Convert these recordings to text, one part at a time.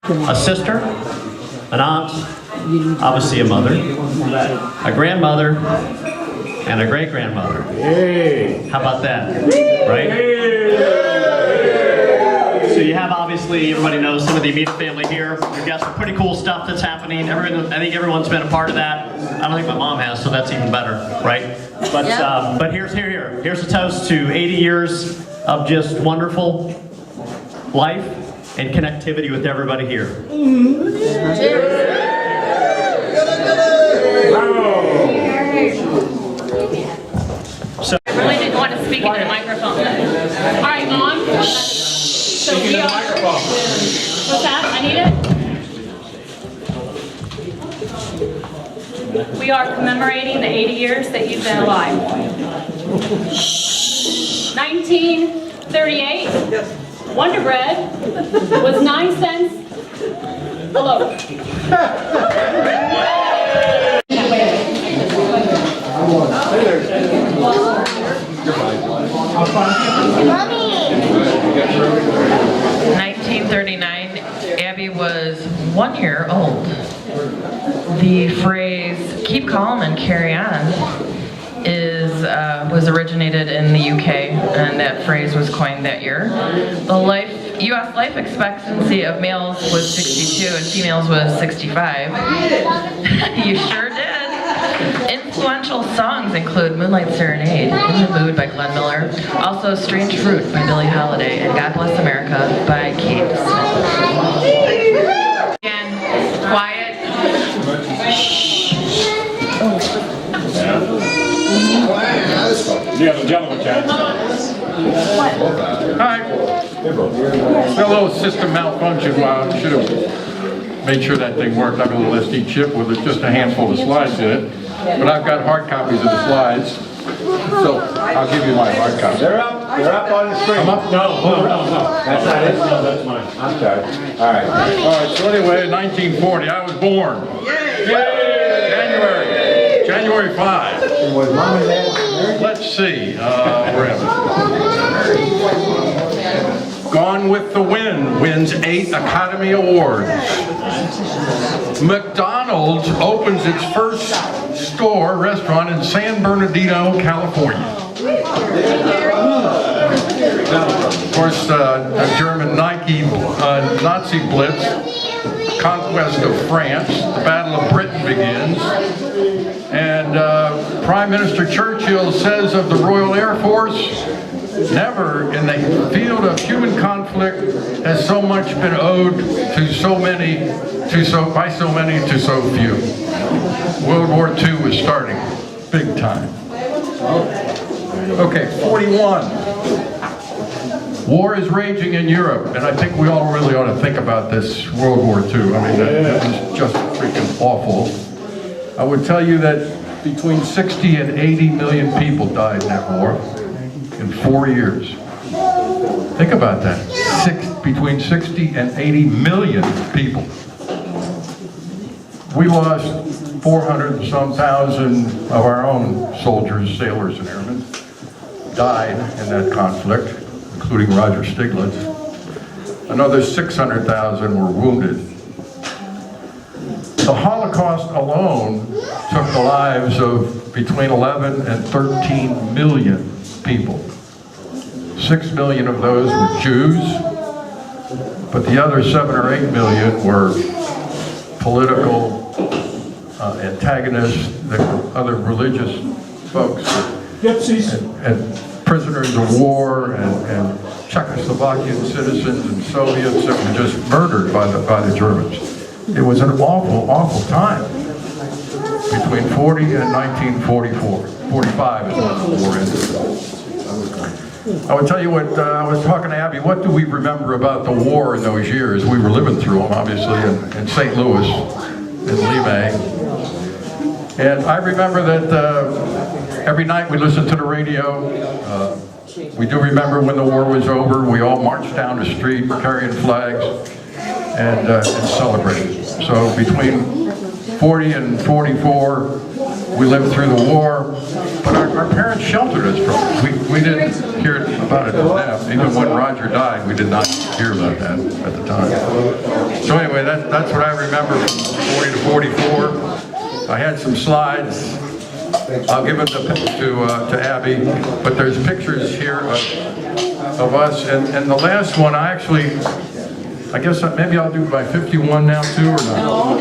a sister, an aunt, obviously a mother, a grandmother, and a great-grandmother. Hey. How about that, right? So you have, obviously, everybody knows some of the immediate family here. We've got some pretty cool stuff that's happening. I think everyone's been a part of that. I don't think my mom has, so that's even better, right? But here's a toast to 80 years of just wonderful life and connectivity with everybody here. I really didn't want to speak into the microphone. All right, Mom. So we are. What's that? I need it. We are commemorating the 80 years that you've been alive. 1938. Wonder Bread was 9 cents a loaf. Mommy! 1939, Abbie was 1 year old. The phrase "keep calm and carry on" was originated in the UK, and that phrase was coined that year. The U.S. life expectancy of males was 62 and females was 65. You sure did. Influential songs include Moonlight Serenade, In the Mood by Glenn Miller, also Strange Fruit by Billie Holiday, and God Bless America by Kate Smith. Again, quiet. Shh. Yeah, the gentleman can. Hi. A little system malfunction. Wow, should have made sure that thing worked. I've got a little SD chip with just a handful of slides in it. But I've got hard copies of the slides. So I'll give you my hard copy. They're up on the screen. I'm up? No. That's not it? No, that's mine. I'm sorry. All right. All right, so anyway, in 1940, I was born. January 5. Was Mom and Dad married? Let's see, where am I? Gone with the Wind wins 8 Academy Awards. McDonald's opens its first restaurant in San Bernardino, California. Of course, a German Nazi blitz, conquest of France, the Battle of Britain begins, and Prime Minister Churchill says of the Royal Air Force, never in the field of human conflict has so much been owed to so many, by so many to so few. World War II was starting, big time. Okay, 41. War is raging in Europe, and I think we all really ought to think about this World War II. I mean, that was just freaking awful. I would tell you that between 60 and 80 million people died in that war in 4 years. Think about that. Between 60 and 80 million people. We lost 400 and some thousand of our own soldiers, sailors, and airmen died in that conflict, including Roger Stieglitz. Another 600,000 were wounded. The Holocaust alone took the lives of between 11 and 13 million people. 6 million of those were Jews, but the other 7 or 8 million were political antagonists, other religious folks, and prisoners of war, and Czechoslovakian citizens and Soviets that were just murdered by the Germans. It was an awful, awful time. Between 40 and 1944. 45 is when the war ended. I would tell you what, I was talking to Abbie, what do we remember about the war in those years? We were living through them, obviously, in St. Louis, in Limay. And I remember that every night we listened to the radio. We do remember when the war was over, we all marched down the street carrying flags and celebrated. So between 40 and 44, we lived through the war, but our our parents sheltered us from it. We didn't hear about it until now. Even when Roger died, we did not hear about that at the time. So anyway, that's what I remember from 40 to 44. I had some slides. I'll give it to Abbie, but there's pictures here of us. And the last one, I guess maybe I'll do by 51 now too, or not?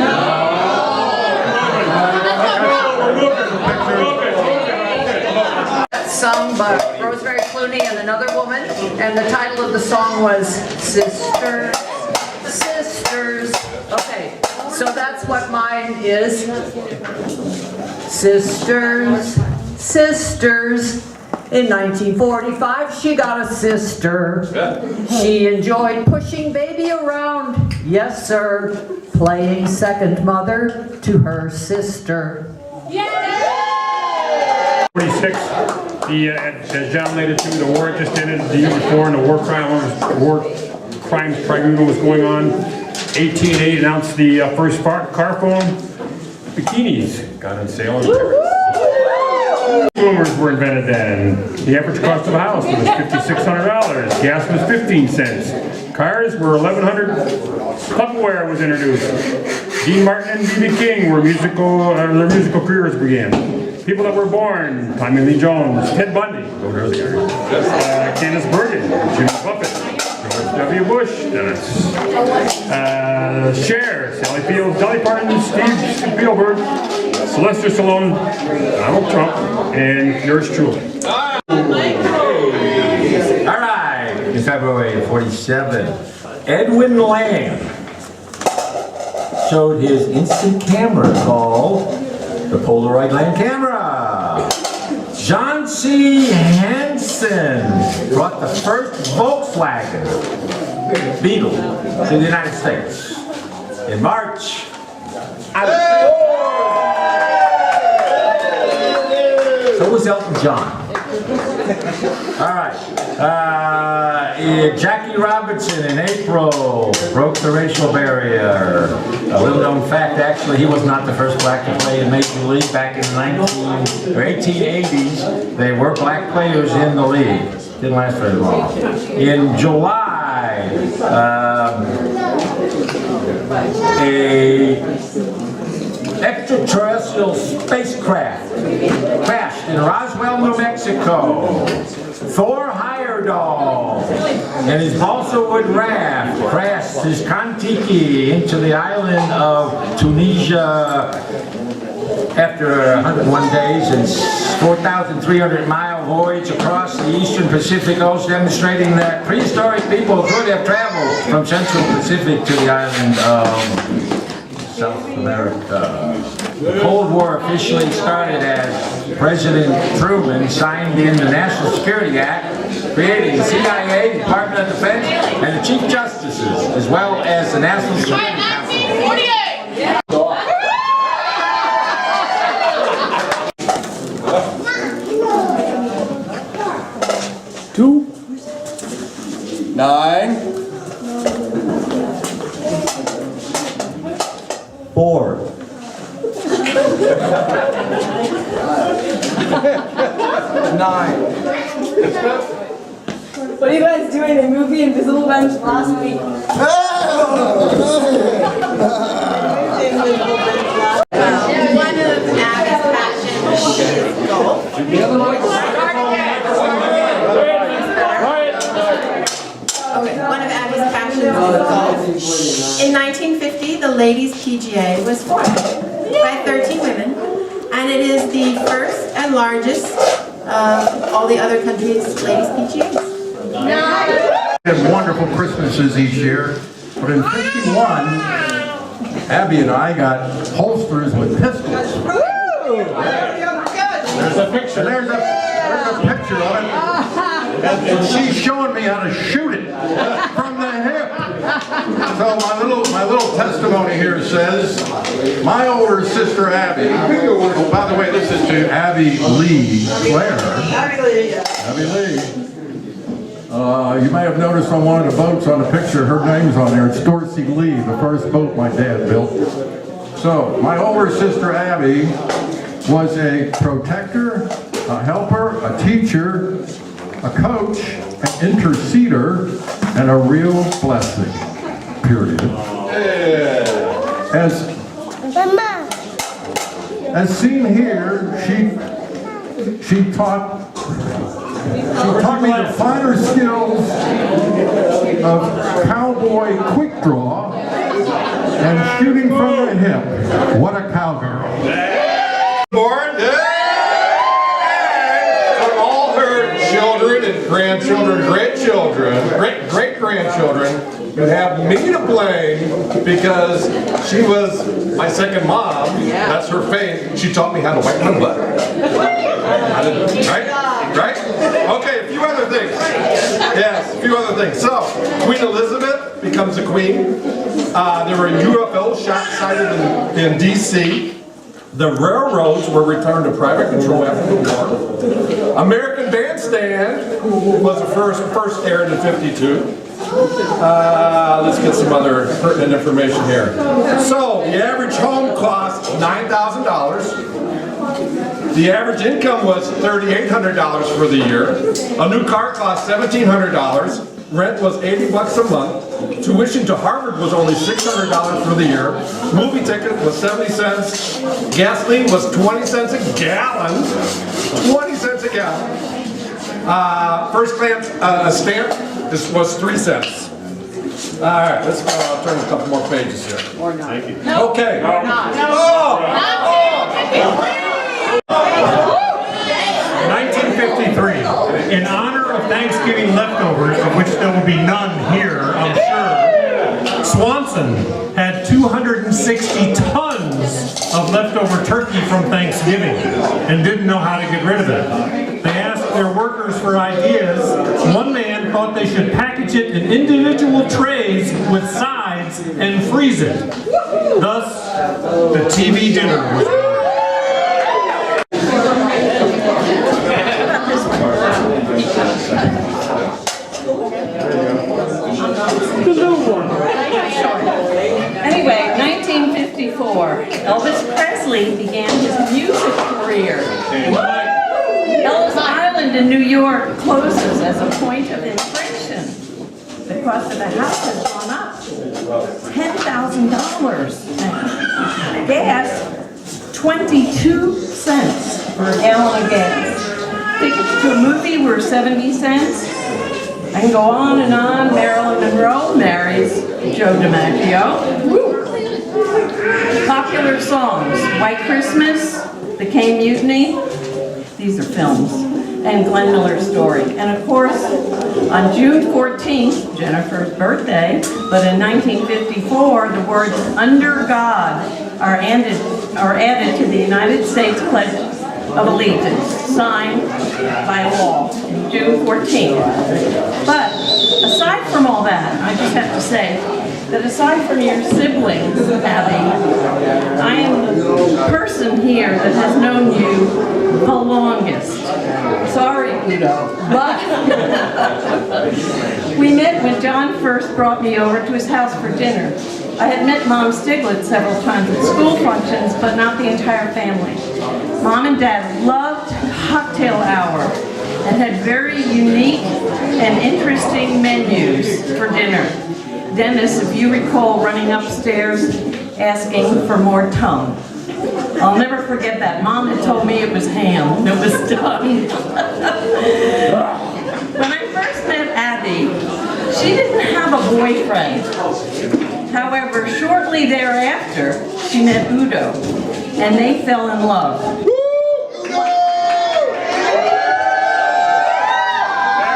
Sung by Rosemary Clooney and another woman, and the title of the song was Sisters, Sisters. Okay, so that's what mine is. Sisters, sisters. In 1945, she got a sister. She enjoyed pushing baby around. Yes, sir. Playing second mother to her sister. 46, as John laid it to, the war just ended the year before, and the war crimes tribunal was going on. 1880 announced the first car phone. Bikinis got on sale in Paris. Bloomers were invented then. The average cost of a house was $5,600. Gas was 15 cents. Cars were $1,100. Tupperware was introduced. Dean Martin and B.B. King were their musical careers began. People that were born: Tommy Lee Jones, Ted Bundy, Candace Bergen, Jimmy Buffett, George W. Bush, Cher, Sally Fields, Dolly Parton, Steve Spielberg, Sylvester Stallone, Donald Trump, and yours truly. All right, in February of 47, Edwin Lamb showed his instant camera called the Polaroid Land camera. John C. Hansen brought the first Volkswagen Beetle to the United States in March. So was Elton John. All right. Jackie Robinson in April broke the racial barrier. A little known fact, actually, he was not the first black to play in Major League. Back in the 1880s, there were black players in the league. Didn't last very long. In July, a extraterrestrial spacecraft crashed in Roswell, New Mexico. Thor Heyerdahl and his balsa wood raft crashed his Kon-Tiki into the island of Tunisia after 101 days and 4,300-mile voyage across the eastern Pacific Ocean, demonstrating that prehistoric people could have traveled from Central Pacific to the island of South America. The Cold War officially started as President Truman signed in the National Security Act, creating the CIA, Department of Defense, and the Chief Justices, as well as the National Security Council. 2, 9, 4. 9. What are you guys doing in movie Invisible Bench last week? One of Abbie's passions is golf. One of Abbie's passions is golf. In 1950, the Ladies PGA was formed by 13 women, and it is the first and largest of all the other countries' Ladies PGAs. We had wonderful Christmases each year, but in 51, Abbie and I got holsters with pistols. There's a picture. There's a picture of it. And she's showing me how to shoot it from the hip. So my little testimony here says, my older sister Abbie, oh, by the way, this is to Abbie Lee Claire. Abbie Lee. You may have noticed on one of the boats on the picture, her name's on there. It's Dorsey Lee, the first boat my dad built. So, my older sister Abbie was a protector a helper, a teacher, a coach, an interceder, and a real blessing, period. As seen here, she taught me the finer skills of cowboy quick draw and shooting from the hip. What a cowgirl. Born, and for all her children and grandchildren, great-grandchildren, who have me to blame because she was my second mom. That's her fame. She taught me how to wipe my butt. Right? Okay, a few other things. Yes, a few other things. So, Queen Elizabeth becomes a queen. There were UFO shots sighted in D.C. The railroads were returned to private control after the war. American Bandstand was the first aired in '52. Let's get some other pertinent information here. So, the average home cost $9,000. The average income was $3,800 for the year. A new car cost $1,700. Rent was $80 a month. Tuition to Harvard was only $600 for the year. Movie ticket was 70 cents. Gasoline was 20 cents a gallon. 20 cents a gallon. First class stamp, this was 3 cents. All right, let's turn a couple more pages here. Or not. Okay. Or not. 1953, in honor of Thanksgiving leftovers, of which there will be none here, I'm sure, Swanson had 260 tons of leftover turkey from Thanksgiving and didn't know how to get rid of it. They asked their workers for ideas. One man thought they should package it in individual trays with sides and freeze it. Thus, the TV dinner was born. Anyway, 1954, Elvis Presley began his music career. Ellis Island in New York closes as a point of infraction. The cost of the house has gone up $10,000. Gas, 22 cents for a gallon of gas. Tickets to a movie were 70 cents. I can go on and on. Marilyn Monroe marries Joe DiMaggio. Woo. Popular songs: White Christmas, The Caine Mutiny. These are films. And Glenn Miller's Story. And of course, on June 14th, Jennifer's birthday, but in 1954, the words "Under God" are added to the United States Pledge of Allegiance, signed by law on June 14th. But aside from all that, I just have to say that aside from your siblings, Abbie, I am the person here that has known you the longest. Sorry, Udo, but we met when John first brought me over to his house for dinner. I had met Mom Stieglitz several times at school functions, but not the entire family. Mom and Dad loved cocktail hour and had very unique and interesting menus for dinner. Dennis, if you recall, running upstairs asking for more tongue. I'll never forget that. Mom had told me it was ham, it was tongue. When I first met Abbie, she didn't have a boyfriend. However, shortly thereafter, she met Udo, and they fell in love.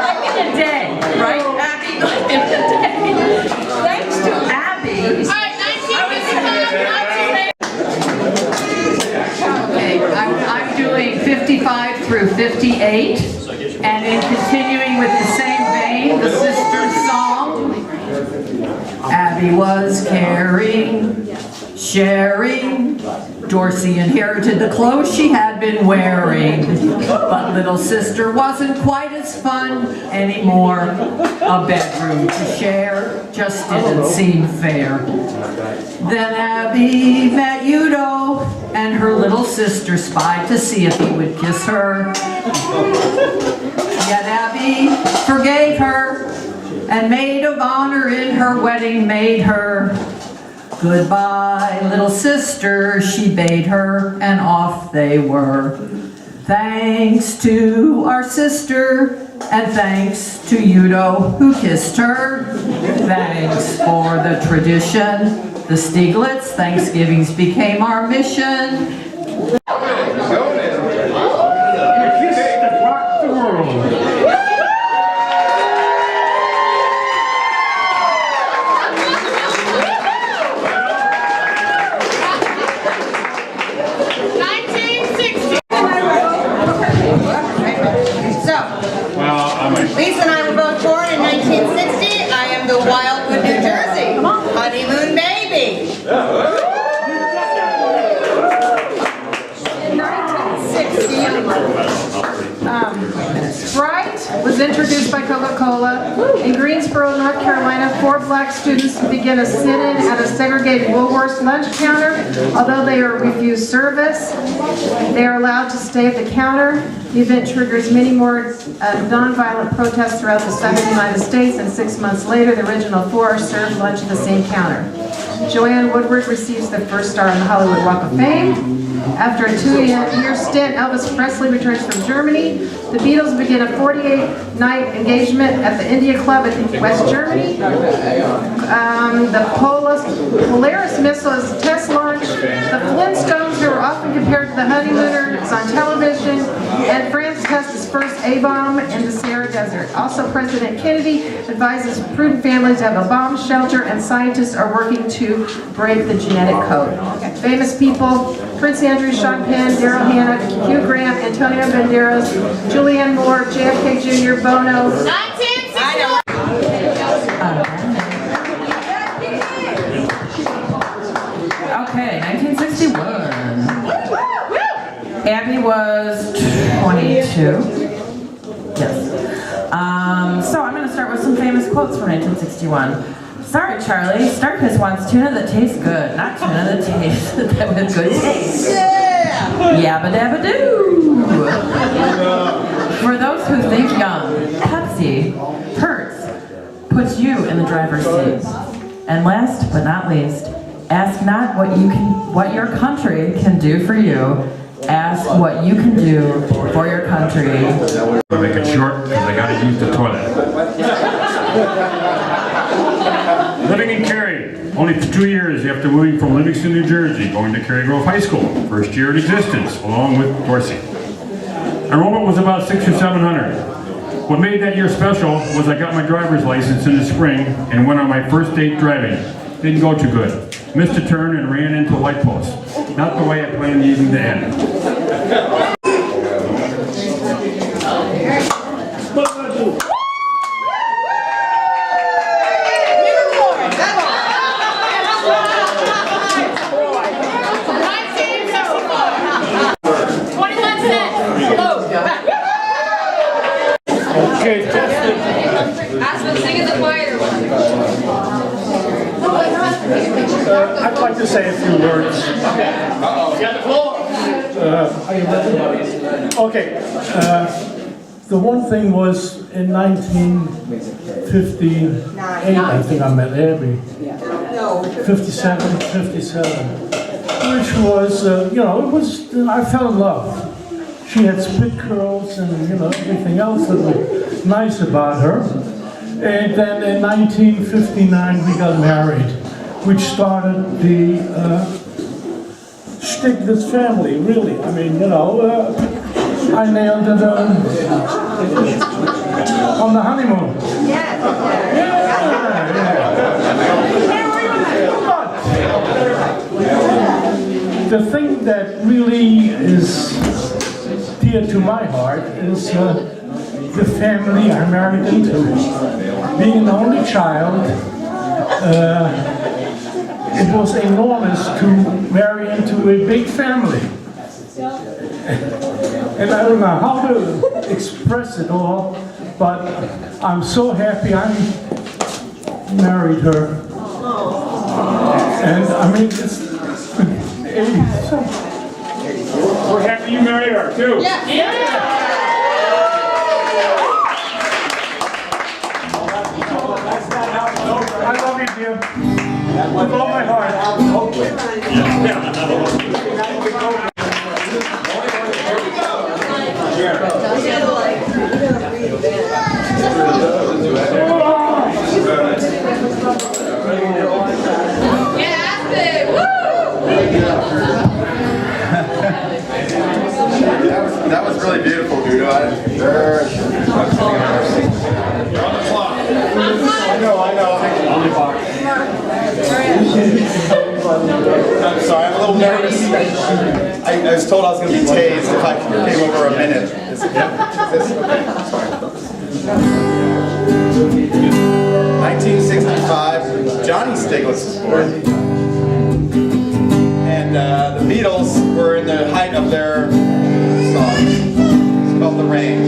Like in a day, right, Abbie? Like in a day. Thanks to Abbie. All right, 1955. Okay, I'm doing 55 through 58, and in continuing with the same vein, the Sisters song. Abbie was caring, sharing. Dorsey inherited the clothes she had been wearing. But little sister wasn't quite as fun anymore. A bedroom to share just didn't seem fair. Then Abbie met Udo, and her little sister spied to see if he would kiss her. Yet Abbie forgave her, and maid of honor in her wedding made her. Goodbye, little sister, she bade her, and off they were. Thanks to our sister, and thanks to Udo who kissed her. Thanks for the tradition. The Stieglitz Thanksgivings became our mission. Lisa and I were both born in 1960. I am the Wildwood, New Jersey. Honeymoon baby. In 1960, Sprite was introduced by Coca-Cola. In Greensboro, North Carolina, 4 black students began a sit-in at a segregated Woolworths lunch counter. Although they are refused service, they are allowed to stay at the counter. The event triggers many more nonviolent protests throughout the southern United States, and 6 months later, the original 4 are served lunch at the same counter. Joanne Woodward receives the first star on the Hollywood Walk of Fame. After a 2-year stint, Elvis Presley returns from Germany. The Beatles begin a 48-night engagement at the India Club in West Germany. The Polaris missile is a test launch. The Flintstones, who are often compared to the Honeymooners, on television. And France tests its first A-bomb in the Sahara Desert. Also, President Kennedy advises prudent families to have a bomb shelter, and scientists are working to break the genetic code. Famous people: Prince Andrew, Sean Penn, Daryl Hannah, Hugh Grant, Antonio Banderas, Julianne Moore, JFK Jr., Bono. 1961. Okay, 1961. Abbie was 22. Yes. So I'm going to start with some famous quotes from 1961. Sorry, Charlie. Starkist wants tuna that tastes good, not tuna that tastes with good taste. Yabba dabba doo. For those who think young, Pepsi, Hertz, puts you in the driver's seat. And last but not least, ask not what your country can do for you. Ask what you can do for your country. I'll make it short because I gotta use the toilet. Living in Cary, only for 2 years after moving from Livingston, New Jersey, going to Cary Grove High School, first year in existence, along with Dorsey. Enrollment was about 600 or 700. What made that year special was I got my driver's license in the spring and went on my first date driving. Didn't go too good. Missed a turn and ran into a light post. Not the way I planned the evening to end. Okay, I'd like to say a few words. Okay. The one thing was in 1958, I think I met Abbie. 57, which was, I fell in love. She had spit curls and, everything else that was nice about her. And then in 1959, we got married, which started the Stieglitz family, really. I mean, I nailed it on the honeymoon. Yeah. But the thing that really is dear to my heart is the family I married into. Being an only child, it was enormous to marry into a big family. And I don't know how to express it all, but I'm so happy I married her. And I mean, it's We're happy you married her, too. I love you, dear. With all my heart. That was really beautiful, dude. You're on the clock. I know. I'm sorry, I'm a little nervous. I was told I was going to be tased if I came over a minute. Is this? Okay, sorry. 1965, Johnny Stieglitz was born. And the Beatles were in the height of their song. It's called The Rain.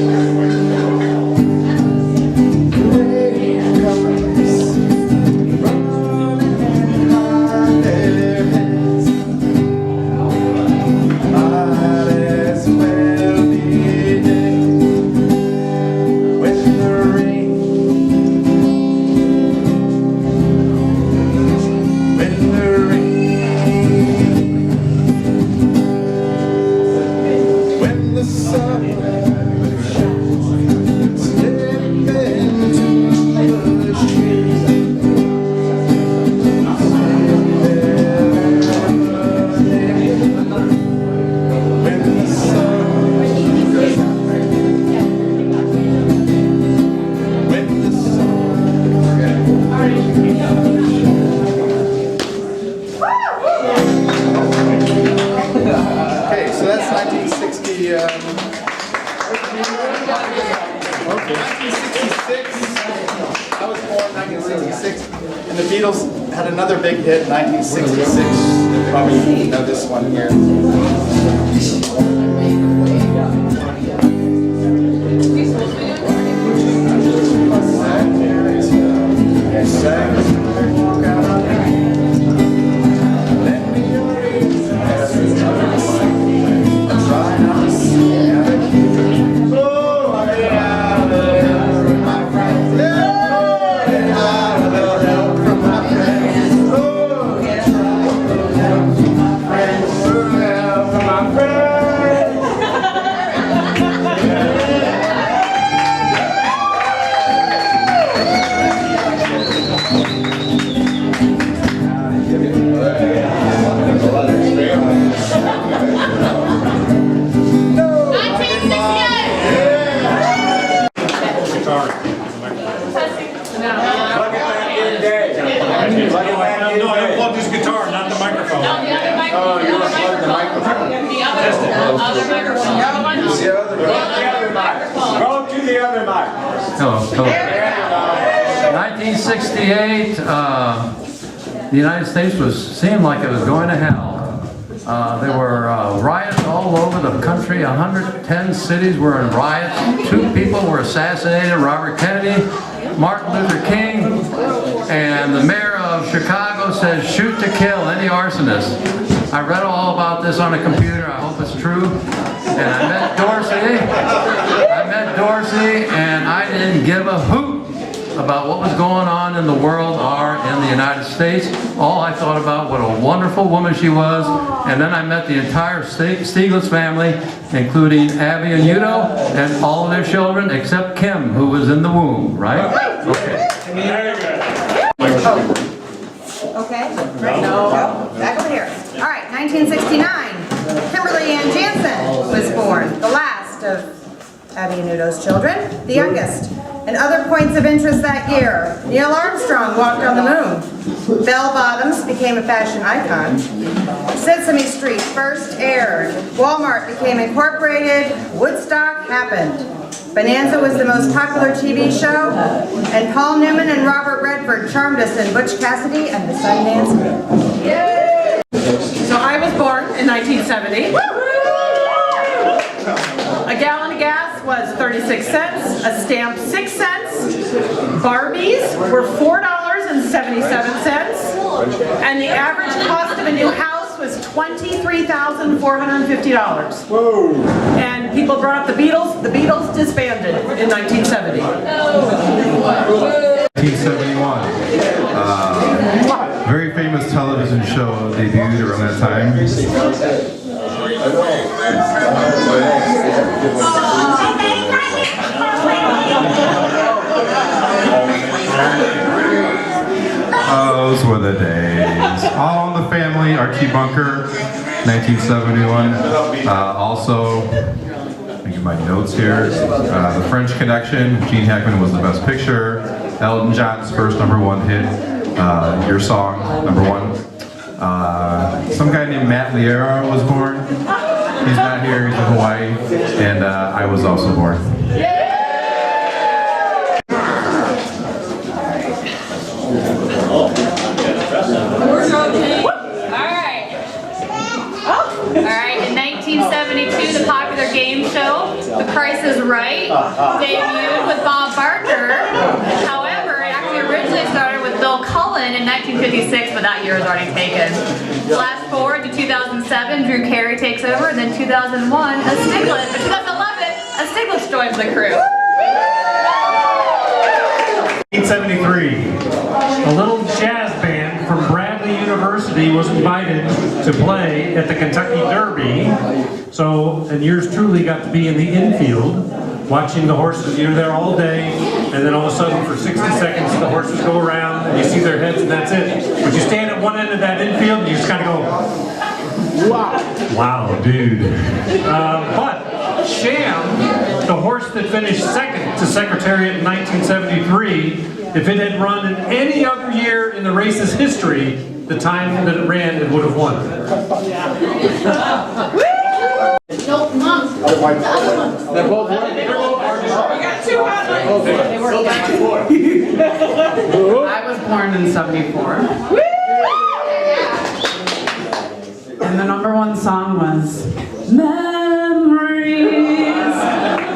And the Beatles had another big hit in 1966. You probably know this one here. Go to the other mic. Hello. 1968, the United States seemed like it was going to hell. There were riots all over the country. 110 cities were in riots. 2 people were assassinated, Robert Kennedy, Martin Luther King, and the mayor of Chicago says shoot to kill any arsonist. I read all about this on a computer. I hope it's true. And I met Dorsey, and I didn't give a hoot about what was going on in the world or in the United States. All I thought about what a wonderful woman she was, and then I met the entire Stieglitz family, including Abbie and Udo, and all of their children except Kim, who was in the womb, right? Okay. Okay, right? No, back over here. All right, 1969, Kimberly Ann Jansen was born, the last of Abbie and Udo's children, the youngest. And other points of interest that year, Neil Armstrong walked on the moon. Bell bottoms became a fashion icon. Sesame Street first aired. Walmart became incorporated. Woodstock happened. Bonanza was the most popular TV show, and Paul Newman and Robert Redford charmed us in Butch Cassidy and the Sundance Kid. So I was born in 1970. A gallon of gas was 36 cents, a stamp 6 cents, Barbies were $4.77, and the average cost of a new house was $23,000. $3,450. Whoa. And people brought up the Beatles. The Beatles disbanded in 1970. 1971. Very famous television show debuted around that time. Those were the days. All in the Family, Archie Bunker, 1971. Also, let me get my notes here. The French Connection, Gene Hackman was the best picture. Elton John's first #1 hit, Your Song, #1. Some guy named Matt Liera was born. He's not here, he's in Hawaii. And I was also born. Alright, in 1972, the popular game show, The Price is Right, debuted with Bob Barker. However, it actually originally started with Bill Cullen in 1956, but that year is already taken. Flash forward to 2007, Drew Carey takes over, and then 2001, a Stieglitz. In 2011, a Stieglitz joins the crew. 1973, a little jazz band from Bradley University was invited to play at the Kentucky Derby. So, and yours truly got to be in the infield, watching the horses. You're there all day, and then all of a sudden, for 60 seconds, the horses go around, and you see their heads, and that's it. But you stand at one end of that infield, and you just kind of go, wow, dude. But Sham, the horse that finished second to Secretariat in 1973, if it had run in any other year in the race's history, the time that it ran, it would have won. No, Mom. The other one. They're both We got 200. They were I was born in 74. And the #1 song was Memories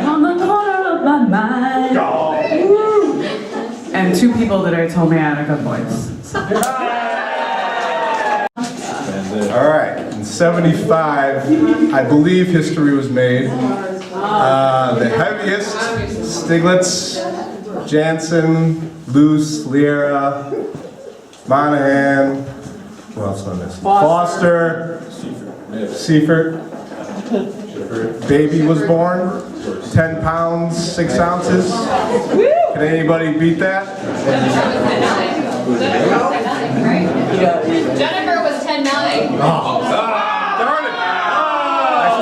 on the corner of my mind. And 2 people today told me I had a good voice. All right, in 75, I believe history was made. The heaviest, Stieglitz, Jansen, Luce, Liera, Monahan, who else on this? Foster, Seifert. Baby was born, 10 pounds, 6 ounces. Can anybody beat that? Jennifer was 10'9". Oh, darn it! I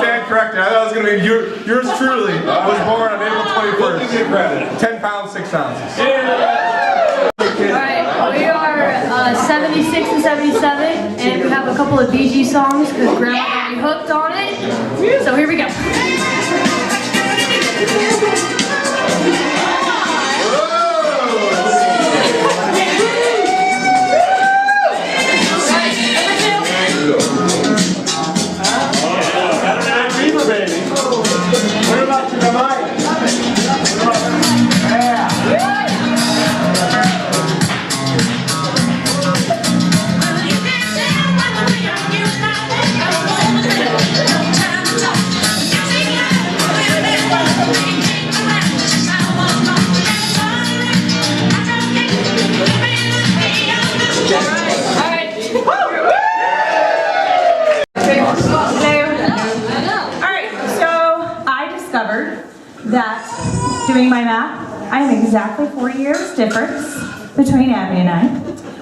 stand corrected. I thought it was going to be yours truly. I was born on April 21st. 10 pounds, 6 ounces. Alright, we are 76 and 77, and we have a couple of Bee Gees songs because Grandma got me hooked on it. So here we go. What about the mic? That, doing my math, I am exactly 4 years difference between Abbie and I,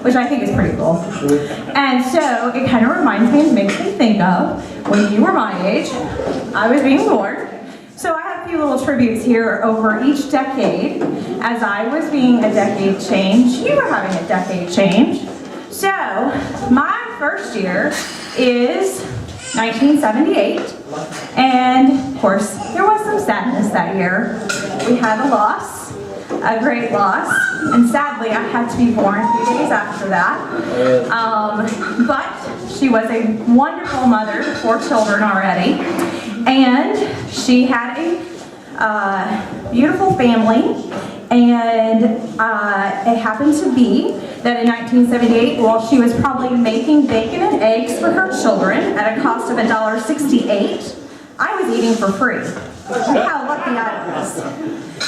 which I think is pretty cool. And so it kind of reminds me and makes me think of when you were my age, I was being born. So I have a few little tributes here over each decade. As I was being a decade change, you were having a decade change. So my first year is 1978, and of course there was some sadness that year. We had a loss, a great loss, and sadly I had to be born a few days after that. But she was a wonderful mother to 4 children already, and she had a beautiful family, And it happened to be that in 1978, while she was probably making bacon and eggs for her children at a cost of $1.68, I was eating for free. How lucky I was.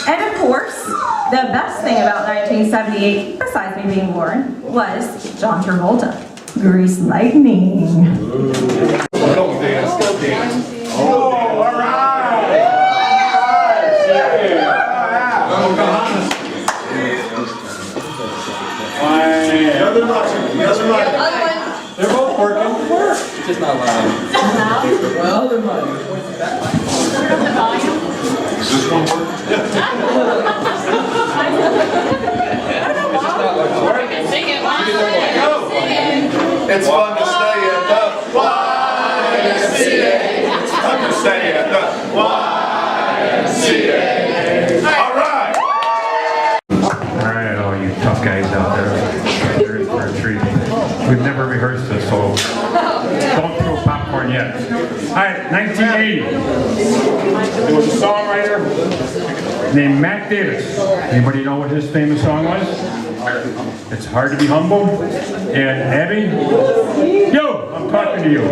And of course, the best thing about 1978, besides me being born, was John Travolta. Grease Lightning. Don't dance, don't dance. Oh, all right. Nothing much. Nothing much. They're both working. It's just not loud. Well, they're not. Is this one working? It's fun to stay at the YMCA. It's fun to stay at the YMCA. All right. All right, all you tough guys out there, you're in for a treat. We've never rehearsed this, so don't throw popcorn yet. All right, 1980. There was a songwriter named Matt Davis. Anybody know what his famous song was? It's Hard to Be Humble. And Abbie, yo, I'm talking to you.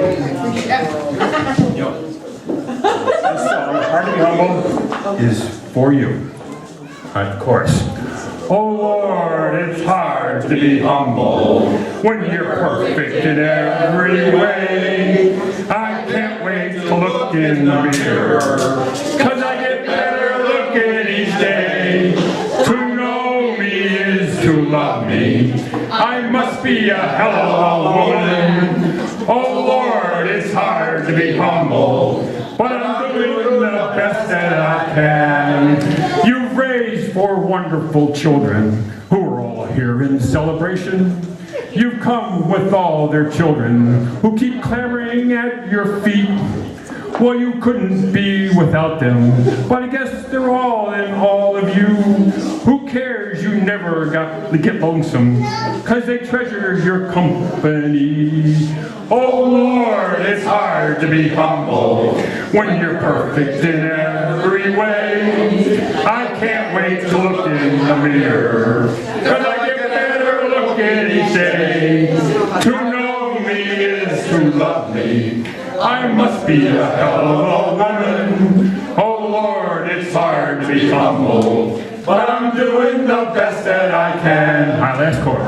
Yo. This song, Hard to Be Humble, is for you. Of course. Oh Lord, it's hard to be humble when you're perfect in every way. I can't wait to look in the mirror, 'cause I get better looking each day. To know me is to love me. I must be a hell of a woman. Oh Lord, it's hard to be humble, but I'm doing the best that I can. You've raised 4 wonderful children who are all here in celebration. You've come with all their children who keep clamoring at your feet. Well, you couldn't be without them, but I guess they're all in all of you. Who cares? You never got to get lonesome, 'cause they treasure your company. Oh Lord, it's hard to be humble when you're perfect in every way. I can't wait to look in the mirror, 'cause I get better looking each day. To know me is to love me. I must be a hell of a woman. Oh Lord, it's hard to be humble, but I'm doing the best that I can. My last chord.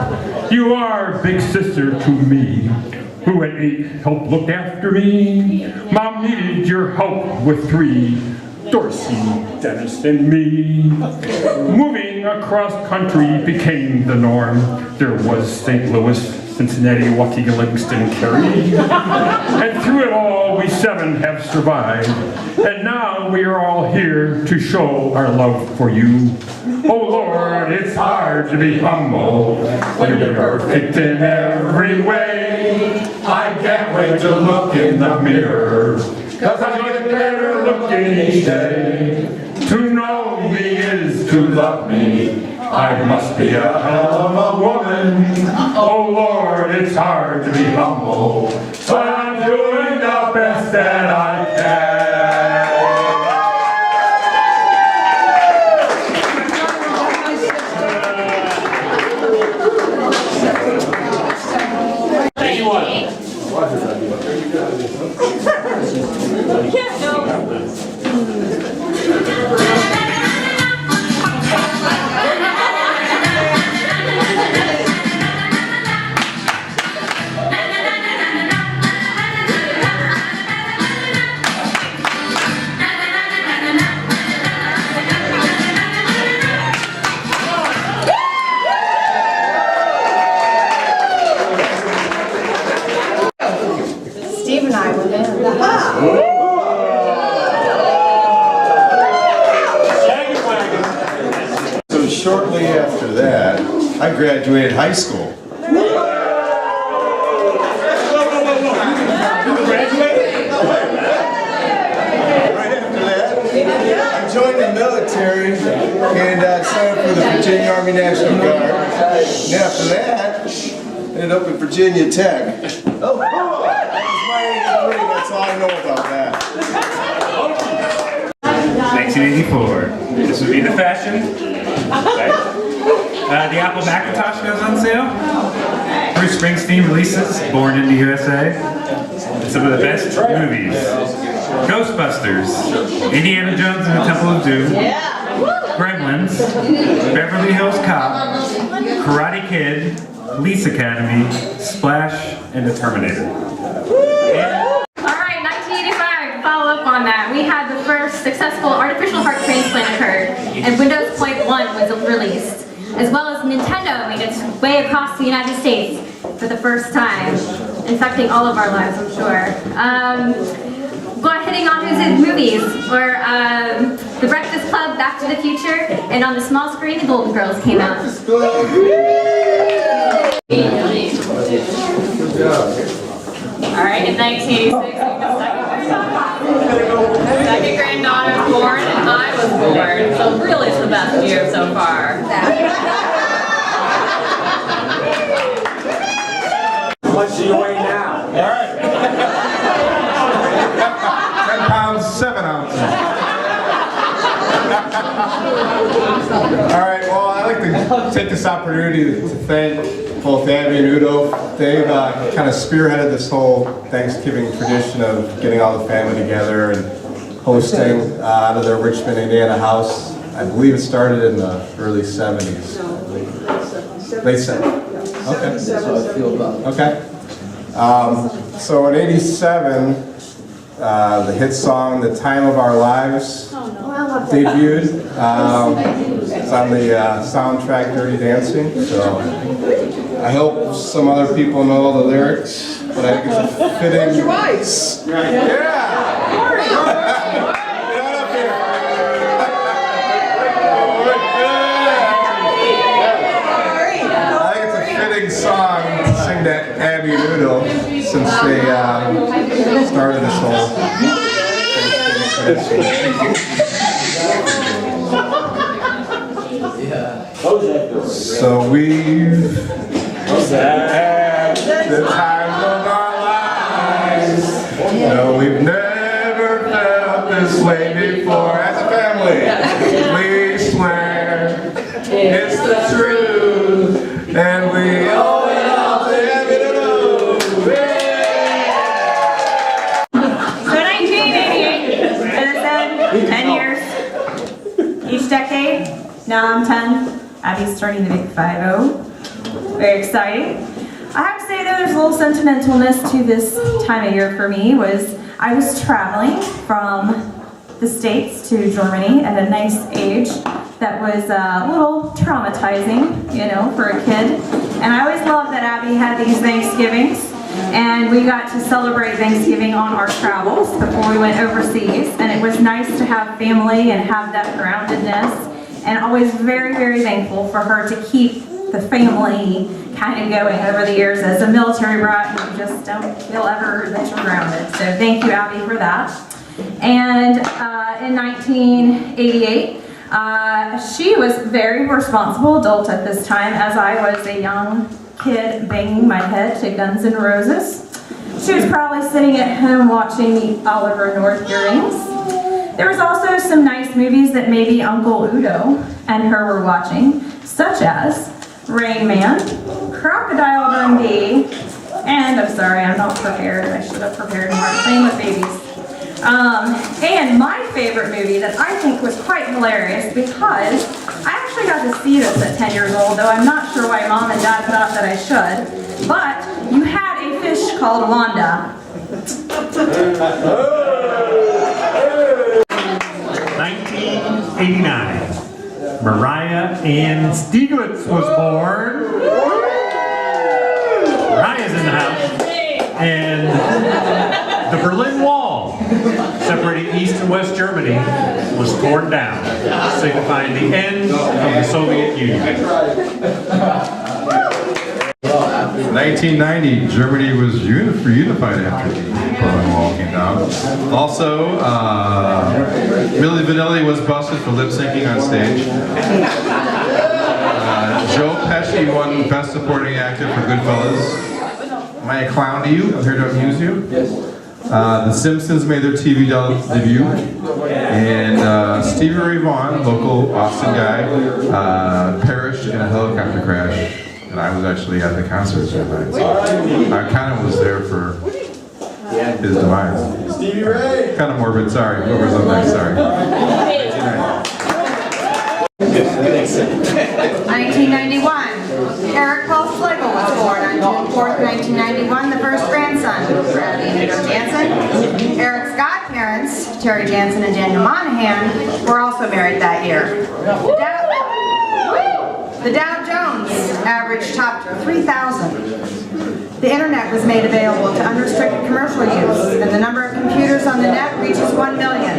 You are big sister to me, who at 8 helped look after me. Mom needed your help with 3. Dorsey, Dennis, and me. Moving across country became the norm. There was St. Louis, Cincinnati, Waukegan, Livingston, Cary. And through it all, we 7 have survived. And now we are all here to show our love for you. Oh Lord, it's hard to be humble when you're perfect in every way. I can't wait to look in the mirror, 'cause I get better looking each day. To know me is to love me. I must be a hell of a woman. Oh Lord, it's hard to be humble, but I'm doing the best that I can. Steve and I were there. So shortly after that, I graduated high school. I joined the military and signed up for the Virginia Army National Guard. And after that, ended up at Virginia Tech. Oh, that was my 83. That's all I know about that. 1984. This would be the fashion. The Apple Macintosh goes on sale. Bruce Springsteen releases Born in the USA. And some of the best movies. Ghostbusters, Indiana Jones and the Temple of Doom, Gremlins, Beverly Hills Cop, Karate Kid, Police Academy, Splash, and The Terminator. Alright, 1985, to follow up on that, we had the first successful artificial heart transplant occurred, and Windows Point 1 was released, as well as Nintendo made its way across the United States for the first time, infecting all of our lives, I'm sure. Hitting on to movies, or The Breakfast Club, Back to the Future, and on the small screen, The Golden Girls came out. Alright, in 1986, the second granddaughter was born, and I was born, so really it's the best year so far. How much do you weigh now? All right. 10 pounds, 7 ounces. All right, well, I'd like to take this opportunity to thank both Abbie and Udo. They've kind of spearheaded this whole Thanksgiving tradition of getting all the family together and hosting out of their Richmond, Indiana house. I believe it started in the early 70s. Late 70s. Okay. So in 87, the hit song "The Time of Our Lives" debuted. It's on the soundtrack "Dirty Dancing." So I hope some other people know the lyrics, but I think it's a fitting. Song to sing to Abbie and Udo since they started this whole tradition. So we've had the time of our lives. No, we've never felt this way before. As a family, we swear it's the truth. And we owe it all to Abbie and Udo. So 1988, as I said, 10 years each decade. Now I'm 10. Abbie's starting the big 5-0. Very exciting. I have to say though, there's a little sentimentalness to this time of year for me. I was traveling from the States to Germany at a nice age. That was a little traumatizing, you know, for a kid. And I always loved that Abbie had these Thanksgivings, and we got to celebrate Thanksgiving on our travels before we went overseas. And it was nice to have family and have that groundedness. And always very, very thankful for her to keep the family kind of going over the years. As a military brat, you just don't feel ever that you're grounded. So thank you, Abbie, for that. And in 1988, she was a very responsible adult at this time, as I was a young kid banging my head to Guns N' Roses. She was probably sitting at home watching the Oliver North hearings. There was also some nice movies that maybe Uncle Udo and her were watching, such as Rain Man, Crocodile Dundee, and I'm sorry, I'm not prepared. I should have prepared more. Playing with Babies. And my favorite movie that I think was quite hilarious, because I actually got to see this at 10 years old, though I'm not sure why Mom and Dad thought that I should, but you had a fish called Wanda. 1989, Mariah Ann Stieglitz was born. Mariah's in the house. And the Berlin Wall, separating East and West Germany, was torn down, signifying the end of the Soviet Union. 1990, Germany was reunified after the Berlin Wall came down. Also, Milli Vanilli was busted for lip syncing on stage. Joe Pesci won Best Supporting Actor for Goodfellas. Am I a clown to you? I'm here to amuse you. The Simpsons made their TV debut, and Stevie Ray Vaughan, local Austin guy, perished in a helicopter crash, and I was actually at the concert that night, so I kind of was there for his demise. Stevie Ray! Kind of morbid, sorry. Whoever's up next, sorry. 1991, Eric Paul Schlegel was born on June 4th, 1991, the first grandson for Abbie Jansen. Eric's godparents, Terry Jansen and Daniel Monahan, were also married that year. The Dow Jones average topped 3,000. The internet was made available to unrestricted commercial use, and the number of computers on the net reaches 1 million.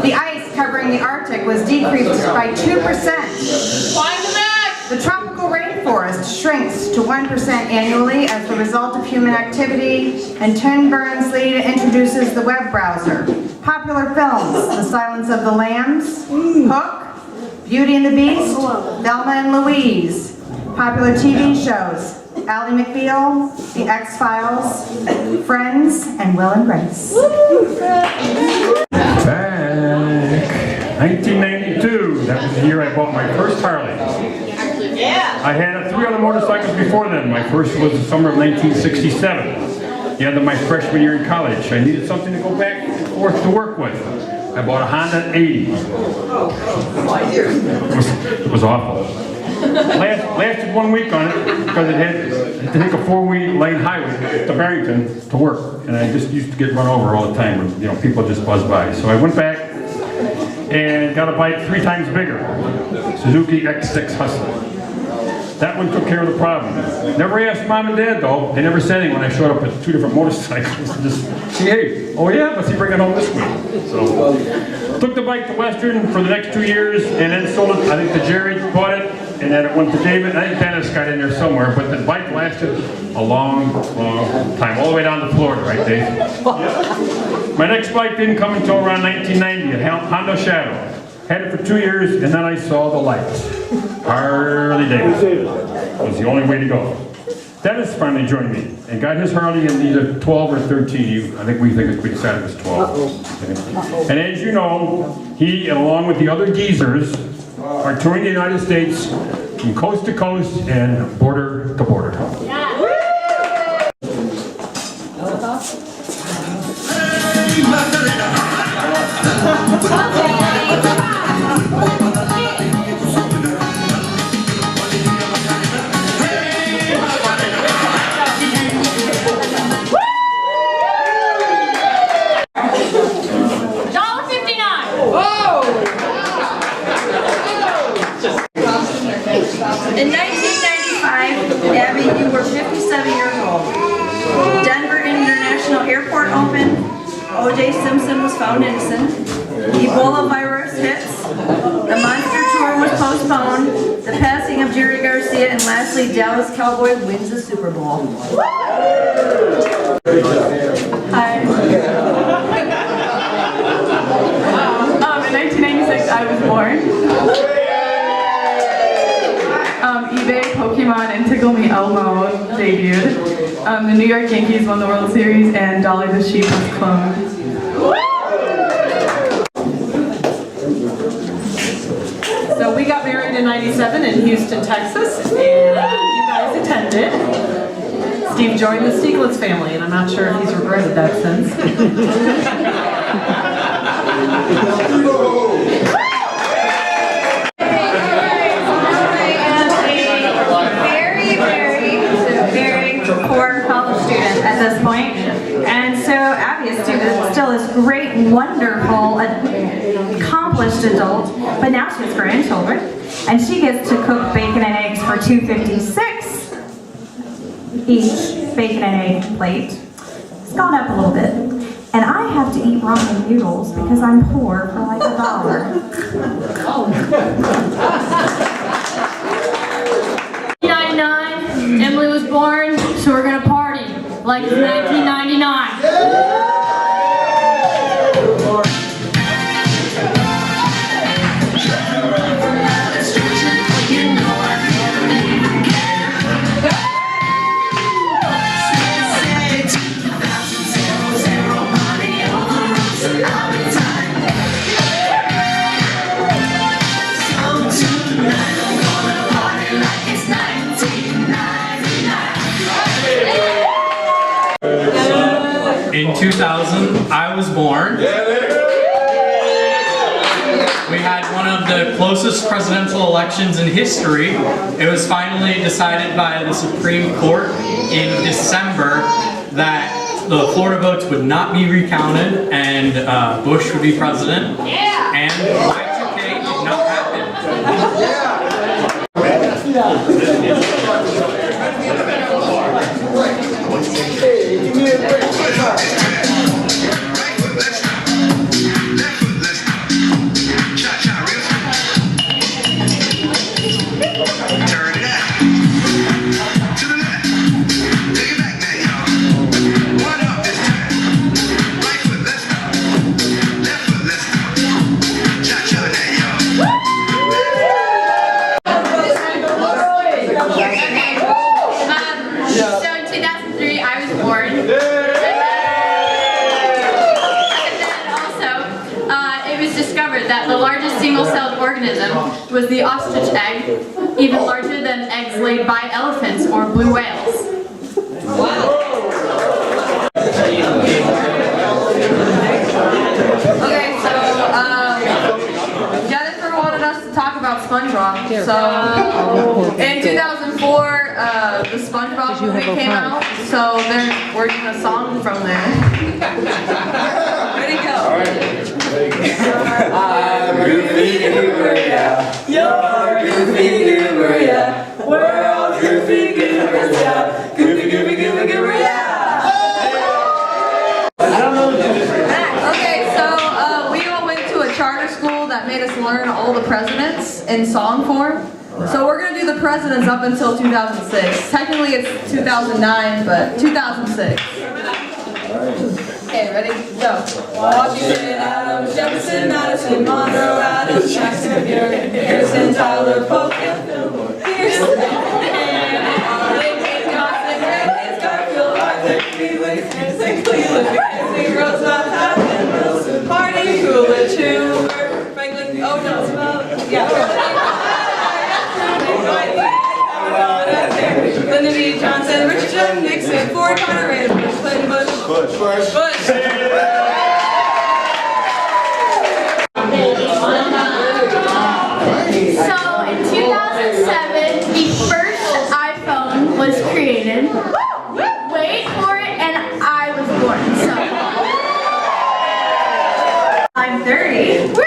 The ice covering the Arctic was decreased by 2%. The tropical rainforest shrinks to 1% annually as the result of human activity, and Tim Berners-Lee introduces the web browser. Popular films, The Silence of the Lambs, Hook, Beauty and the Beast, Thelma and Louise. Popular TV shows, Ally McBeal, The X-Files, Friends, and Will and Grace. Back 1992, that was the year I bought my first Harley. I had 3 other motorcycles before then. My first was the summer of 1967, the end of my freshman year in college. I needed something to go back and forth to work with. I bought a Honda 80. It was awful. Lasted 1 week on it because it had to take a 4-lane highway to Barrington to work, and I just used to get run over all the time. You know, people just buzzed by. So I went back and got a bike 3 times bigger, Suzuki X6 Hustler. That one took care of the problem. Never asked Mom and Dad though. They never said anything when I showed up with 2 different motorcycles. Just, see, hey, oh yeah, what's he bringing home this week? So, took the bike to Western for the next 2 years, and then sold it. I think to Jerry, bought it, and then it went to David. I think Dennis got in there somewhere, but the bike lasted a long, long time, all the way down to Florida, right, Dave? My next bike didn't come until around 1990, a Honda Shadow. Had it for 2 years, and then I saw the light. Harley Davidson was the only way to go. Dennis finally joined me and got his Harley in either 12 or 13. I think we decided it was 12. And as you know, he, along with the other geezers, are touring the United States from coast to coast and border to border. In 1995, Abbie, you were 57 years old. Denver International Airport opened. O.J. Simpson was found innocent. Ebola virus hits. The Monster Tour was postponed. The passing of Jerry Garcia, and lastly, Dallas Cowboys wins the Super Bowl. Hi. In 1996, I was born. eBay, Pokemon, and Tickle Me Elmo debuted. The New York Yankees won the World Series, and Dolly the Sheep was cloned. So we got married in '97 in Houston, Texas, and you guys attended. Steve joined the Stieglitz family, and I'm not sure if he's regretted that since. Poor college student at this point. And so Abbie is still this great, wonderful, accomplished adult, but now she has grandchildren, and she gets to cook bacon and eggs for $2.56 each bacon and egg plate. It's gone up a little bit. And I have to eat ramen noodles because I'm poor for like $1. 1999, Emily was born, so we're gonna party like it's 1999. In 2000, I was born. We had one of the closest presidential elections in history. It was finally decided by the Supreme Court in December that the Florida votes would not be recounted and Bush would be president. And Y2K did not happen. That the largest single-celled organism was the ostrich egg, even larger than eggs laid by elephants or blue whales. Okay, so Jennifer wanted us to talk about SpongeBob. So in 2004, the SpongeBob movie came out, so we're doing a song from there. Ready, go. I'm Goofy Goober, yeah. You're Goofy Goober, yeah. We're all Goofy Goobers, yeah. Goofy, Goofy, Goofy, Goober, yeah. Okay, so we all went to a charter school that made us learn all the presidents in song form. So we're going to do the presidents up until 2006. Technically it's 2009, but 2006. Okay, ready? Go. Washington, Adams, Jefferson, Madison, Monroe, Adams, Jackson, Buchanan, Harrison, Tyler, Polk, Pearson, Lincoln, Johnson, Grant, Garfield, Arthur, Cleveland, Harrison, Cleveland, Mackenzie, Roosevelt, Taft, Wilson, Harding, Coolidge, Hoover, Franklin, oh no, Lyndon B. Johnson, Richard Nixon, Ford, Connor, Reagan, Clinton, Bush. So in 2007, the first iPhone was created. Wait for it, and I was born. So I'm 30. Woo!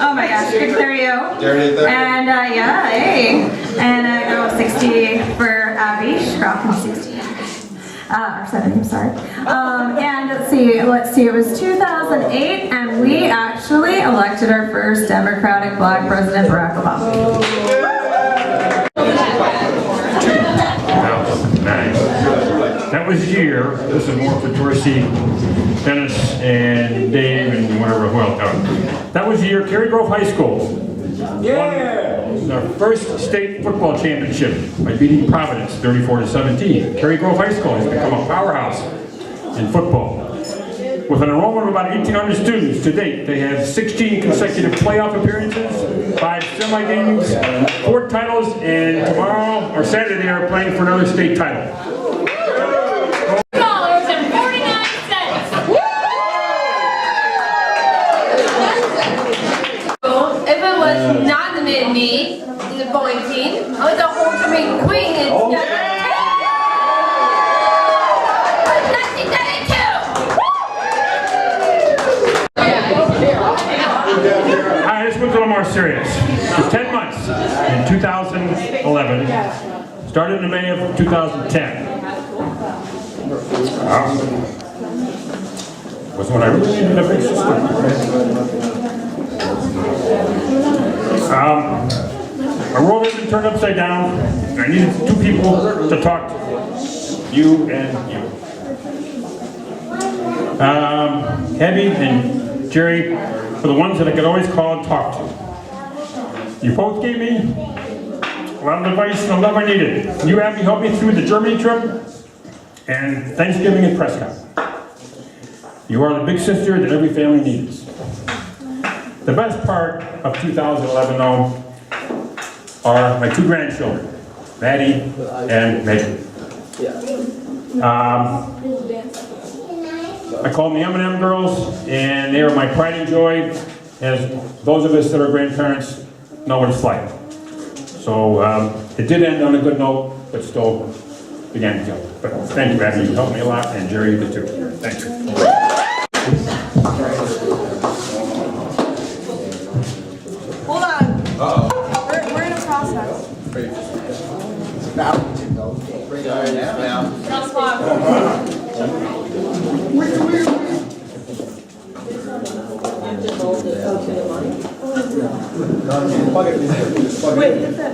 Oh my gosh, good for you. And yeah, hey. And I go 60 for Abbie. She's rocking 60. Or 70, I'm sorry. And let's see, it was 2008, and we actually elected our first Democratic Black President, Barack Obama. 2009. That was the year, this is more for Dorsey, Dennis, and Dave, and whatever, well, that was the year Cary Grove High School won their first state football championship by beating Providence 34-17. Cary Grove High School has become a powerhouse in football. With an enrollment of about 1,800 students to date, they have 16 consecutive playoff appearances, 5 semi-games, 4 titles, and tomorrow or Saturday they are playing for another state title. If it was nominated me in the bowling team, I was the ultimate queen in 1992. Alright, this one's a little more serious. For 10 months in 2011, started in May of 2010. Was when I really needed a big sister. My world has been turned upside down, and I needed 2 people to talk to. You and you. Abbie and Jerry were the ones that I could always call and talk to. You both gave me a lot of advice and the love I needed. You, Abbie, helped me through the Germany trip and Thanksgiving in Prescott. You are the big sister that every family needs. The best part of 2011, though, are my 2 grandchildren, Maddie and Megan. I call them the M&M girls, and they are my pride and joy, as those of us that are grandparents know what it's like. So it did end on a good note, but still began to kill. But thank you, Abbie, you helped me a lot, and Jerry, you did too. Thank you. Hold on. We're in a process.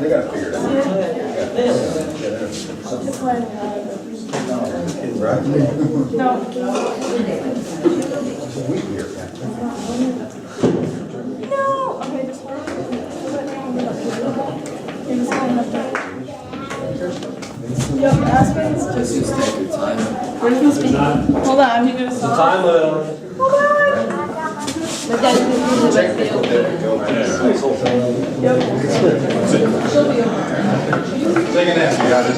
They gotta figure it out. Right? Where's the speed? Hold on. Time limit. Hold on. Technical difficulties. Take a nap, you got it.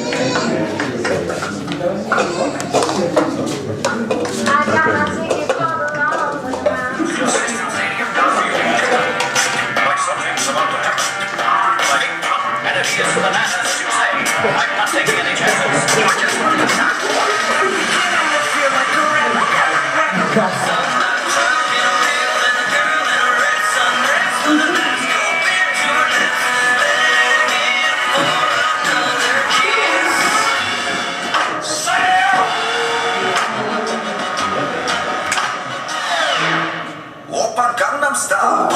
Gangnam Style.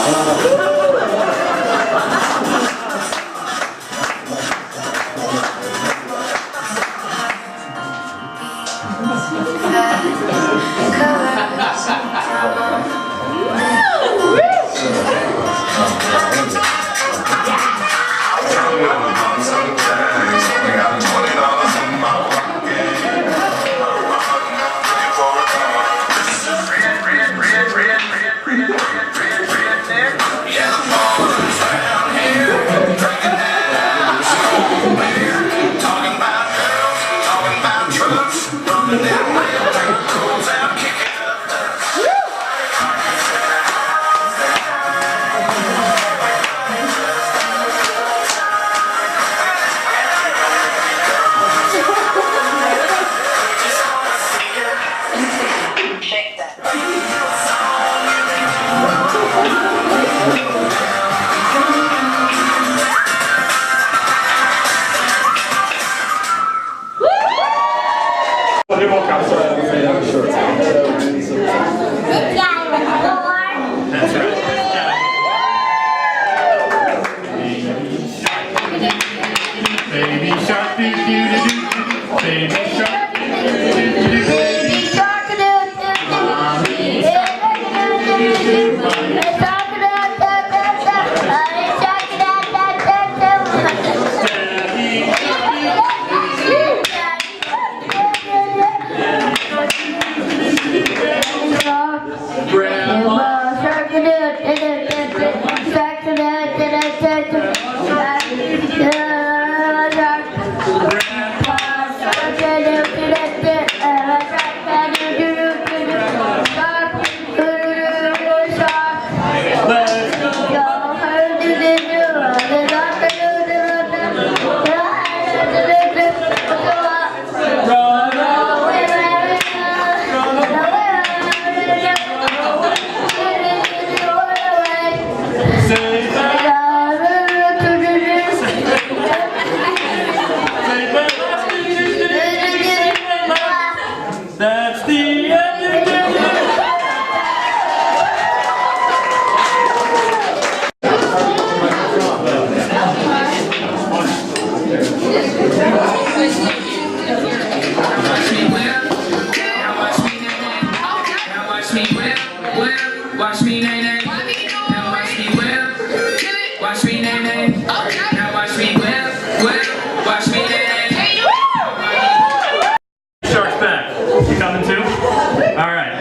Baby shark, do do do do. Baby shark, do do do do. Baby shark, do do do. Mommy shark, do do do do. That's the end of the Watch me, nay, nay. Now watch me whip. Watch me, nay, nay. Now watch me whip. Watch me, nay, nay. Shark's back. You coming too? Alright.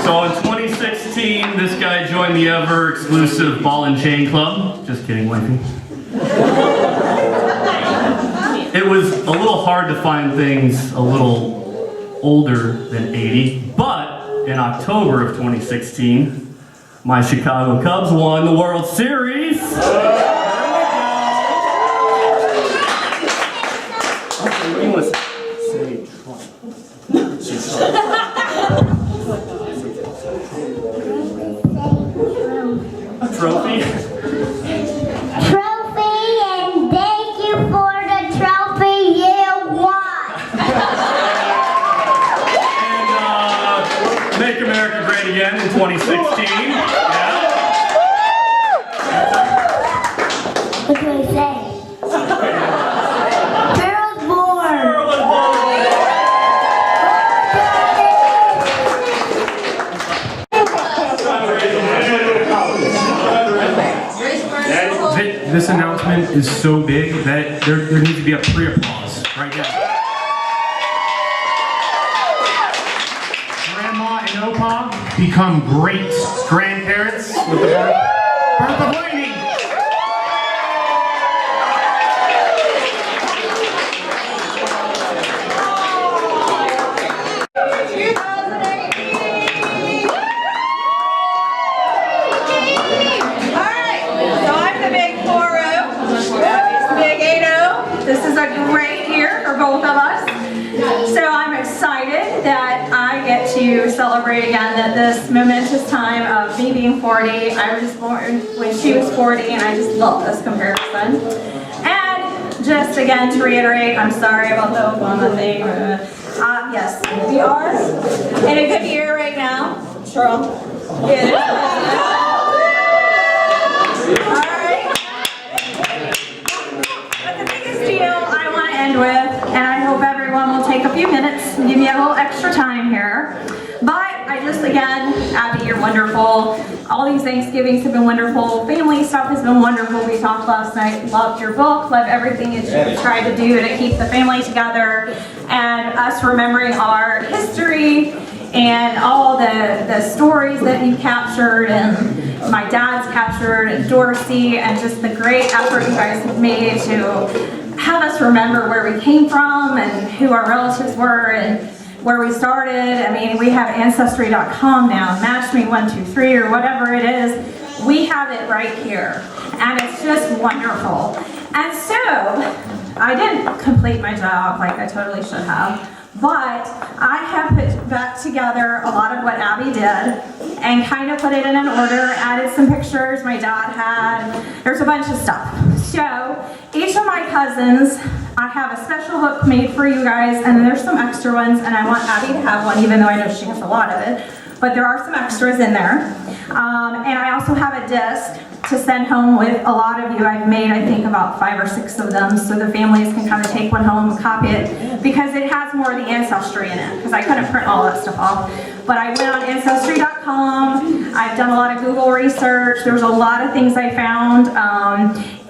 So in 2016, this guy joined the ever exclusive Ball and Chain Club. Just kidding, wifey. It was a little hard to find things a little older than 80, but in October of 2016, my Chicago Cubs won the World Series. Trophy. Trophy, and thank you for the trophy you won. And Make America Great Again in 2016. Yeah. What do I say? Carol's born. This announcement is so big that there needs to be a pre-applause right now. Grandma and Opa become great grandparents with the birth of Lainey. This is a great year for both of us. So I'm excited that I get to celebrate again that this momentous time of me being 40. I was born when she was 40 and I just love this comparison. And just again to reiterate, I'm sorry about the Obama thing. Yes, we are in a good year right now. Trump. With, and I hope everyone will take a few minutes and give me a little extra time here. But I just, again, Abbie, you're wonderful. All these Thanksgivings have been wonderful. Family stuff has been wonderful. We talked last night. Loved your book. Love everything that you tried to do to keep the family together and us remembering our history and all the stories that you captured and my dad's captured and Dorsey and just the great effort you guys have made to have us remember where we came from and who our relatives were and where we started. I mean, we have Ancestry.com now, MatchMe123 or whatever it is. We have it right here, and it's just wonderful. And so, I didn't complete my job like I totally should have, but I have put back together a lot of what Abbie did and kind of put it in an order, added some pictures my dad had. There's a bunch of stuff. So each of my cousins, I have a special hook made for you guys, and there's some extra ones, and I want Abbie to have one, even though I know she has a lot of it. But there are some extras in there. And I also have a disc to send home with a lot of you. I've made, I think, about 5 or 6 of them, so the families can kind of take one home and copy it, because it has more of the ancestry in it, because I couldn't print all that stuff off. But I went on Ancestry.com, I've done a lot of Google research, there's a lot of things I found,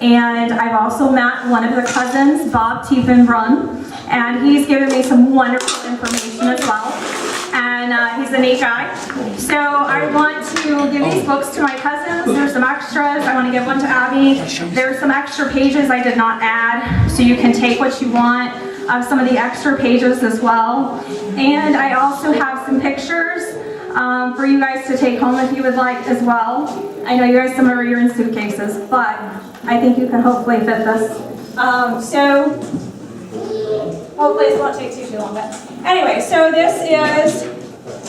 and I've also met one of the cousins, Bob Tiefenbrunn, and he's given me some wonderful information as well. And he's a neat guy. So I want to give these books to my cousins. There's some extras. I want to give one to Abbie. There's some extra pages I did not add, so you can take what you want of some of the extra pages as well. And I also have some pictures for you guys to take home if you would like as well. I know you guys, some of you are in suitcases, but I think you can hopefully fit this. So hopefully this won't take too long. But anyway, so this is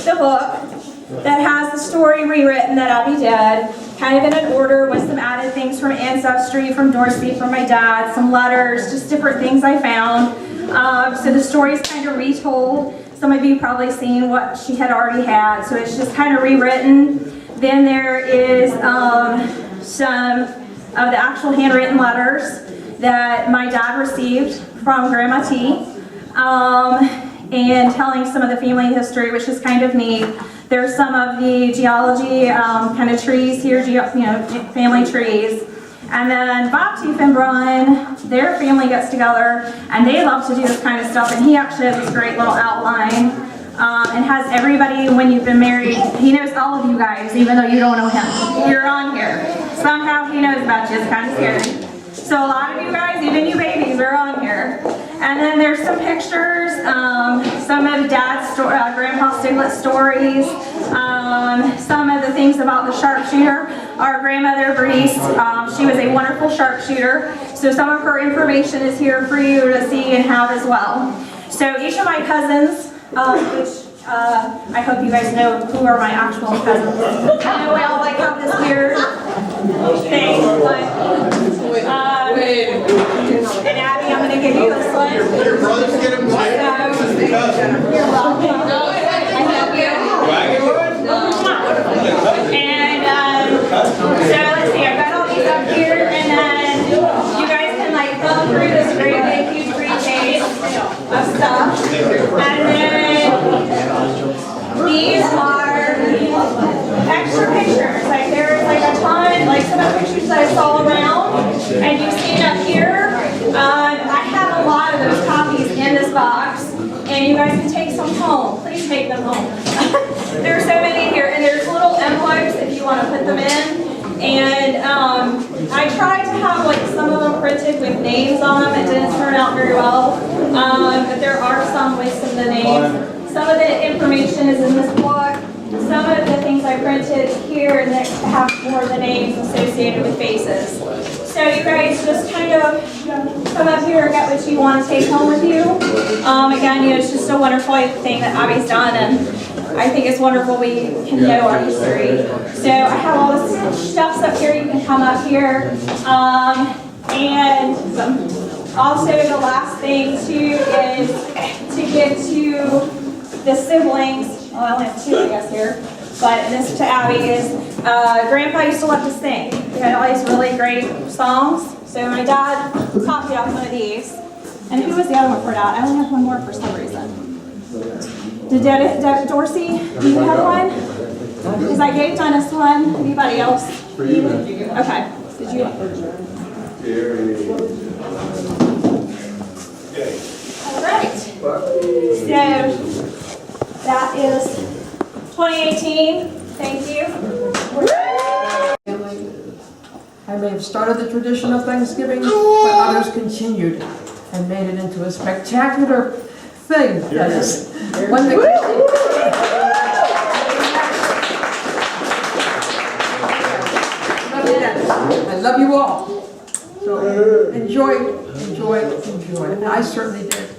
the book that has the story rewritten that Abbie did, kind of in an order with some added things from Ancestry, from Dorsey, from my dad, some letters, just different things I found. So the story's kind of retold. Some of you probably seen what she had already had, so it's just kind of rewritten. Then there is some of the actual handwritten letters that my dad received from Grandma T, and telling some of the family history, which is kind of neat. There's some of the geology kind of trees here, family trees. And then Bob Tiefenbrunn, their family gets together, and they love to do this kind of stuff, and he actually has this great little outline, and has everybody, when you've been married, he knows all of you guys, even though you don't know him. You're on here. Somehow he knows about you, it's kind of scary. So a lot of you guys, even you babies, are on here. And then there's some pictures, some of Dad's, Grandpa Stieglitz stories, some of the things about the sharpshooter. Our grandmother, Bernice, she was a wonderful sharpshooter. So some of her information is here for you to see and have as well. So each of my cousins, which I hope you guys know who are my actual cousins. I know we all like have this weird thing, but and Abbie, I'm going to give you this one. Your brothers get them too. You're welcome. I love you. And so let's see, I've got all these up here, and then you guys can like thumb through this great big huge briefcase of stuff. And then these are extra pictures. Like there's like a ton, like some of the pictures that I saw around, and you've seen up here. I have a lot of those copies in this box, and you guys can take some home. Please take them home. There's so many here, and there's little envelopes if you want to put them in. And I tried to have like some of them printed with names on them. It didn't turn out very well, but there are some with some of the names. Some of the information is in this book. Some of the things I printed here and that have more of the names associated with faces. So you guys just kind of come up here and get what you want to take home with you. Again, you know, it's just a wonderful thing that Abbie's done, and I think it's wonderful we can know our history. So I have all this stuff up here. You can come up here. And also the last thing too is to give to the siblings. Well, I only have two, I guess, here. But this to Abbie is, Grandpa used to love to sing. He had all these really great songs. So my dad copied off one of these. And who was the other one for Dad? I only have one more for some reason. Did Dad Dorsey, do you have one? Because I gave Dennis one. Anybody else? Okay. Did you? All right. So that is 2018. Thank you. I may have started the tradition of Thanksgiving, but others continued and made it into a spectacular thing. That is one that I love you all. So enjoy. And I certainly did.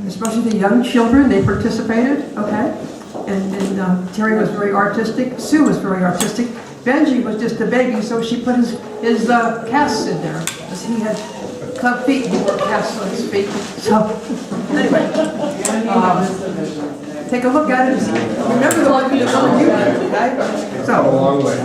Especially the young children, they participated, okay? And Terry was very artistic, Sue was very artistic. Benji was just a baby, so she put his casts in there. Because he had club feet, he wore casts on his feet. So, anyway, take a look at it and see. Remember the one you did, okay? So. A long way.